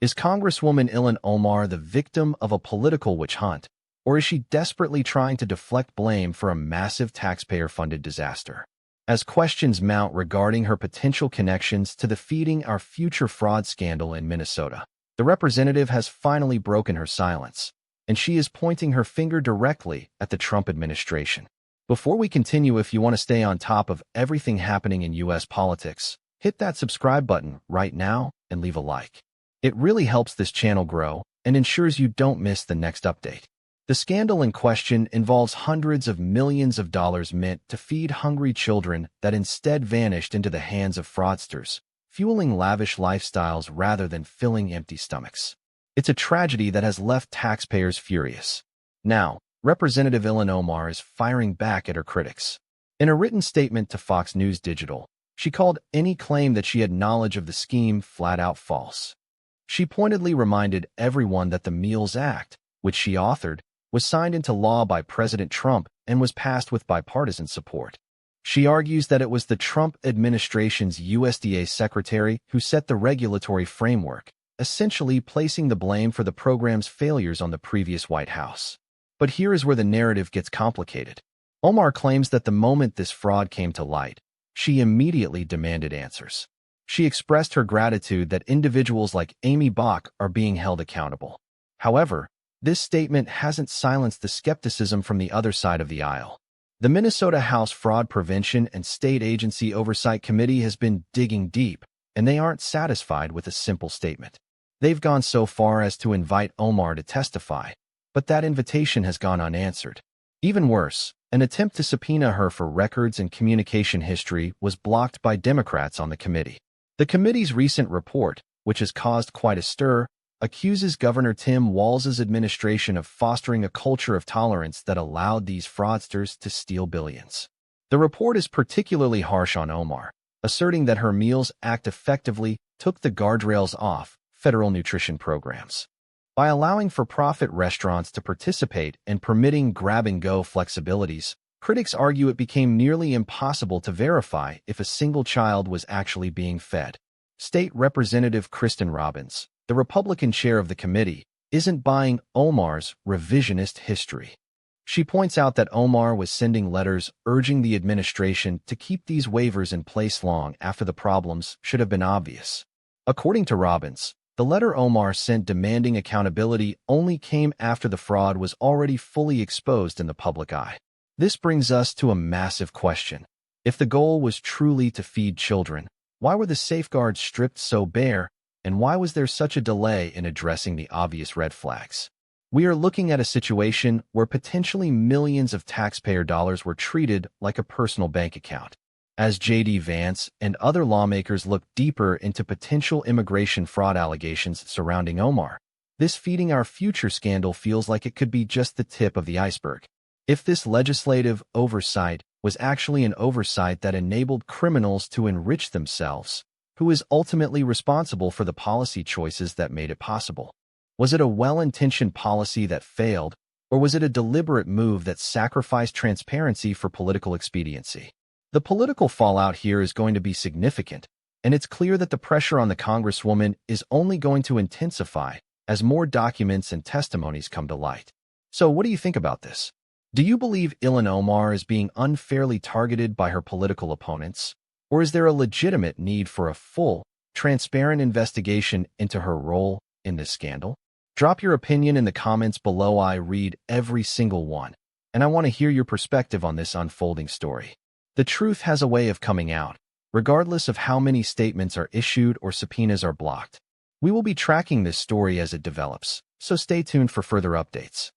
Is Congresswoman Ilhan Omar the victim of a political witch hunt, or is she desperately trying to deflect blame for a massive taxpayer-funded disaster? As questions mount regarding her potential connections to the Feeding Our Future fraud scandal in Minnesota, the representative has finally broken her silence, and she is pointing her finger directly at the Trump administration. Before we continue, if you want to stay on top of everything happening in U.S. politics, hit that subscribe button right now and leave a like. It really helps this channel grow and ensures you don't miss the next update. The scandal in question involves hundreds of millions of dollars meant to feed hungry children that instead vanished into the hands of fraudsters, fueling lavish lifestyles rather than filling empty stomachs. It's a tragedy that has left taxpayers furious. Now, Representative Ilhan Omar is firing back at her critics. In a written statement to Fox News Digital, she called any claim that she had knowledge of the scheme flat-out false. She pointedly reminded everyone that the Meals Act, which she authored, was signed into law by President Trump and was passed with bipartisan support. She argues that it was the Trump administration's USDA secretary who set the regulatory framework, essentially placing the blame for the program's failures on the previous White House. But here is where the narrative gets complicated. Omar claims that the moment this fraud came to light, she immediately demanded answers. She expressed her gratitude that individuals like Amy Bach are being held accountable. However, this statement hasn't silenced the skepticism from the other side of the aisle. The Minnesota House Fraud Prevention and State Agency Oversight Committee has been digging deep, and they aren't satisfied with a simple statement. They've gone so far as to invite Omar to testify, but that invitation has gone unanswered. Even worse, an attempt to subpoena her for records and communication history was blocked by Democrats on the committee. The committee's recent report, which has caused quite a stir, accuses Governor Tim Walz's administration of fostering a culture of tolerance that allowed these fraudsters to steal billions. The report is particularly harsh on Omar, asserting that her Meals Act effectively took the guardrails off federal nutrition programs. By allowing for-profit restaurants to participate and permitting grab-and-go flexibilities, critics argue it became nearly impossible to verify if a single child was actually being fed. State Representative Kristen Robbins, the Republican chair of the committee, isn't buying Omar's revisionist history. She points out that Omar was sending letters urging the administration to keep these waivers in place long after the problems should have been obvious. According to Robbins, the letter Omar sent demanding accountability only came after the fraud was already fully exposed in the public eye. This brings us to a massive question. If the goal was truly to feed children, why were the safeguards stripped so bare, and why was there such a delay in addressing the obvious red flags? We are looking at a situation where potentially millions of taxpayer dollars were treated like a personal bank account. As J.D. Vance and other lawmakers look deeper into potential immigration fraud allegations surrounding Omar, this Feeding Our Future scandal feels like it could be just the tip of the iceberg. If this legislative oversight was actually an oversight that enabled criminals to enrich themselves, who is ultimately responsible for the policy choices that made it possible? Was it a well-intentioned policy that failed, or was it a deliberate move that sacrificed transparency for political expediency? The political fallout here is going to be significant, and it's clear that the pressure on the Congresswoman is only going to intensify as more documents and testimonies come to light. So what do you think about this? Do you believe Ilhan Omar is being unfairly targeted by her political opponents, or is there a legitimate need for a full, transparent investigation into her role in this scandal? Drop your opinion in the comments below. I read every single one, and I want to hear your perspective on this unfolding story. The truth has a way of coming out, regardless of how many statements are issued or subpoenas are blocked. We will be tracking this story as it develops, so stay tuned for further updates.